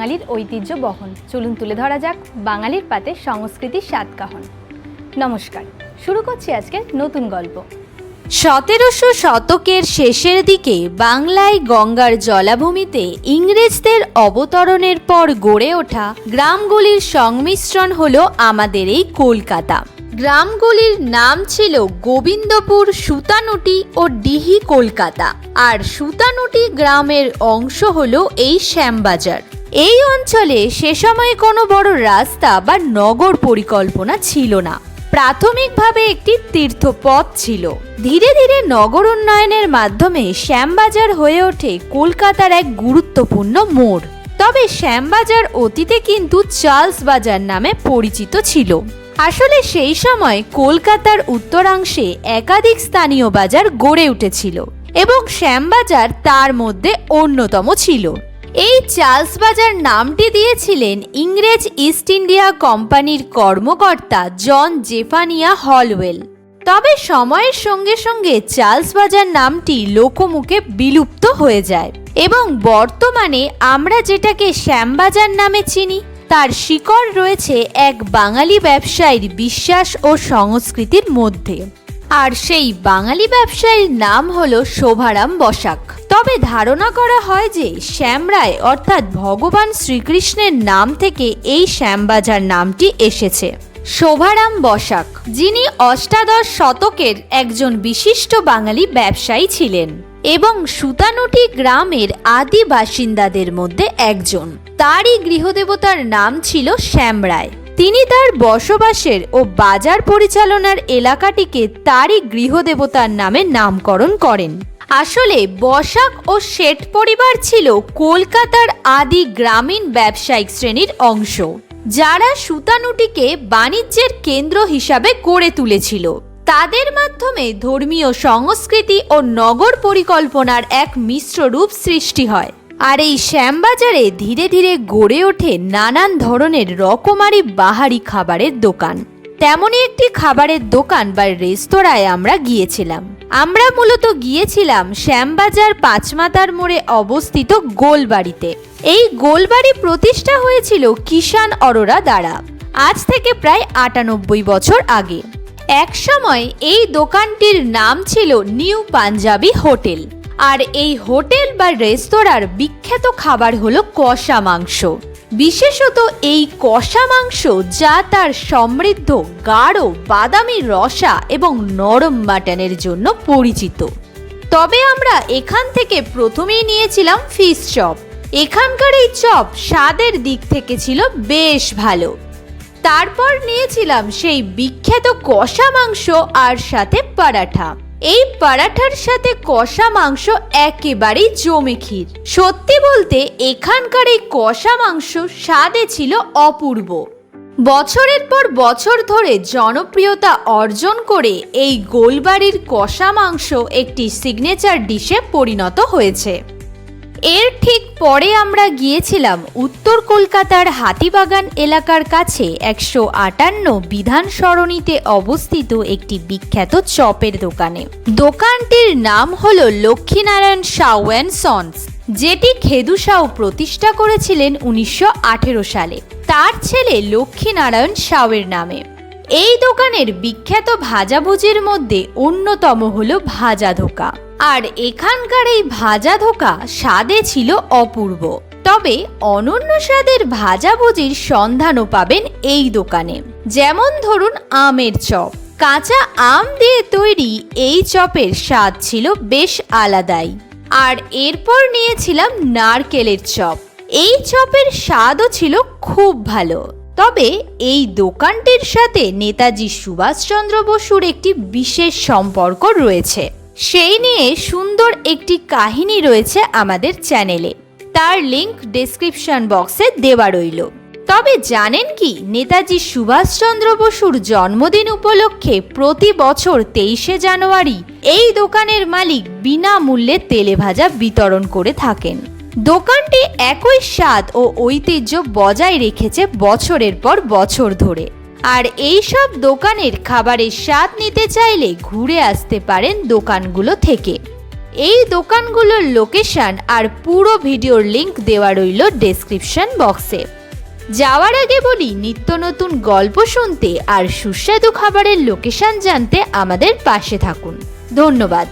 বাঙালির ঐতিহ্য বহন। চলুন তুলে ধরা যাক বাঙালির পাতে সংস্কৃতির সাতকাহন। নমস্কার, শুরু করছি আজকের নতুন গল্প। 1700 শতকের শেষের দিকে বাংলায় গঙ্গার জলাভূমিতে ইংরেজদের অবতরণের পর গড়ে ওঠা গ্রামগুলির সংমিশ্রণ হলো আমাদের এই কলকাতা। গ্রামগুলির নাম ছিল গোবিন্দপুর, সুতানুটি ও ডিহি কলকাতা। আর সুতানুটি গ্রামের অংশ হলো এই শ্যামবাজার। এই অঞ্চলে সে সময় কোনো বড় রাস্তা বা নগর পরিকল্পনা ছিল না। প্রাথমিকভাবে একটি তীর্থপথ ছিল। ধীরে ধীরে নগর উন্নয়নের মাধ্যমে শ্যামবাজার হয়ে ওঠে কলকাতার এক গুরুত্বপূর্ণ মোড়। তবে শ্যামবাজার অতীতে কিন্তু চার্লস বাজার নামে পরিচিত ছিল। আসলে সেই সময় কলকাতার উত্তরাংশে একাধিক স্থানীয় বাজার গড়ে উঠেছিল এবং শ্যামবাজার তার মধ্যে অন্যতম ছিল। এই চার্লস বাজার নামটি দিয়েছিলেন ইংরেজ ইস্ট ইন্ডিয়া কোম্পানির কর্মকর্তা জন জেফানিয়া হলওয়েল। তবে সময়ের সঙ্গে সঙ্গে চার্লস বাজার নামটি লোকমুখে বিলুপ্ত হয়ে যায় এবং বর্তমানে আমরা যেটাকে শ্যামবাজার নামে চিনি তার শিকড় রয়েছে এক বাঙালি ব্যবসায়ীর বিশ্বাস ও সংস্কৃতির মধ্যে। আর সেই বাঙালি ব্যবসায়ীর নাম হলো শোভারাম বসাক। তবে ধারণা করা হয় যে শ্যামরায় অর্থাৎ ভগবান শ্রীকৃষ্ণের নাম থেকে এই শ্যামবাজার নামটি এসেছে। শোভারাম বসাক, যিনি অষ্টাদশ শতকের একজন বিশিষ্ট বাঙালি ব্যবসায়ী ছিলেন এবং সুতানুটি গ্রামের আদি বাসিন্দাদের মধ্যে একজন। তারই গৃহদেবতার নাম ছিল শ্যামরায়। তিনি তার বসবাসের ও বাজার পরিচালনার এলাকাটিকে তারই গৃহদেবতার নামে নামকরণ করেন। আসলে বসাক ও শেঠ পরিবার ছিল কলকাতার আদি গ্রামীণ ব্যবসায়িক শ্রেণীর অংশ, যারা সুতানুটিকে বাণিজ্যের কেন্দ্র হিসাবে গড়ে তুলেছিল। তাদের মাধ্যমে ধর্মীয় সংস্কৃতি ও নগর পরিকল্পনার এক মিশ্র রূপ সৃষ্টি হয়। আর এই শ্যামবাজারে ধীরে ধীরে গড়ে ওঠে নানান ধরনের রকমারি বাহারি খাবারের দোকান। তেমনই একটি খাবারের দোকান বা রেস্তোরাঁয় আমরা গিয়েছিলাম। আমরা মূলত গিয়েছিলাম শ্যামবাজার পাঁচমাতার মোড়ে অবস্থিত গোলবাড়িতে। এই গোলবাড়ি প্রতিষ্ঠা হয়েছিল কিষাণ অরোরা দ্বারা, আজ থেকে প্রায় 98 বছর আগে। এক সময় এই দোকানটির নাম ছিল নিউ পাঞ্জাবি হোটেল। আর এই হোটেল বা রেস্তোরাঁর বিখ্যাত খাবার হলো কষা মাংস। বিশেষত এই কষা মাংস, যা তার সমৃদ্ধ গাঢ় বাদামি রসা এবং নরম মাটনের জন্য পরিচিত। তবে আমরা এখান থেকে প্রথমেই নিয়েছিলাম ফিশ চপ। এখানকার এই চপ স্বাদের দিক থেকে ছিল বেশ ভালো। তারপর নিয়েছিলাম সেই বিখ্যাত কষা মাংস আর সাথে পরাঠা। এই পরাঠার সাথে কষা মাংস একেবারেই জমে ক্ষীর। সত্যি বলতে এখানকার এই কষা মাংস স্বাদে ছিল অপূর্ব। বছরের পর বছর ধরে জনপ্রিয়তা অর্জন করে এই গোলবাড়ির কষা মাংস একটি সিগনেচার ডিশে পরিণত হয়েছে। এর ঠিক পরে আমরা গিয়েছিলাম উত্তর কলকাতার হাতিবাগান এলাকার কাছে 158 বিধান সরণিতে অবস্থিত একটি বিখ্যাত চপের দোকানে। দোকানটির নাম হলো লক্ষ্মীনারায়ণ সাউ অ্যান্ড সন্স, যেটি খেদু সাউ প্রতিষ্ঠা করেছিলেন 1918 সালে তার ছেলে লক্ষ্মীনারায়ণ সাউয়ের নামে। এই দোকানের বিখ্যাত ভাজাভুজির মধ্যে অন্যতম হলো ভাজা ধোকা। আর এখানকার এই ভাজা ধোকা স্বাদে ছিল অপূর্ব। তবে অনন্য স্বাদের ভাজাভুজির সন্ধানও পাবেন এই দোকানে। যেমন ধরুন আমের চপ। কাঁচা আম দিয়ে তৈরি এই চপের স্বাদ ছিল বেশ আলাদাই। আর এরপর নিয়েছিলাম নারকেলের চপ। এই চপের স্বাদও ছিল খুব ভালো। তবে এই দোকানটির সাথে নেতাজি সুভাষচন্দ্র বসুর একটি বিশেষ সম্পর্ক রয়েছে। সেই নিয়ে সুন্দর একটি কাহিনী রয়েছে আমাদের চ্যানেলে, তার লিংক ডেসক্রিপশন বক্সে দেওয়া রইল। তবে জানেন কি, নেতাজি সুভাষচন্দ্র বসুর জন্মদিন উপলক্ষে প্রতি বছর 23শে জানুয়ারি এই দোকানের মালিক বিনামূল্যে তেলে ভাজা বিতরণ করে থাকেন। দোকানটি একই স্বাদ ও ঐতিহ্য বজায় রেখেছে বছরের পর বছর ধরে। আর এই সব দোকানের খাবারের স্বাদ নিতে চাইলে ঘুরে আসতে পারেন দোকানগুলো থেকে। এই দোকানগুলোর লোকেশন আর পুরো ভিডিওর লিংক দেওয়া রইল ডেসক্রিপশন বক্সে। যাওয়ার আগে বলি, নিত্য নতুন গল্প শুনতে আর সুস্বাদু খাবারের লোকেশন জানতে আমাদের পাশে থাকুন। ধন্যবাদ।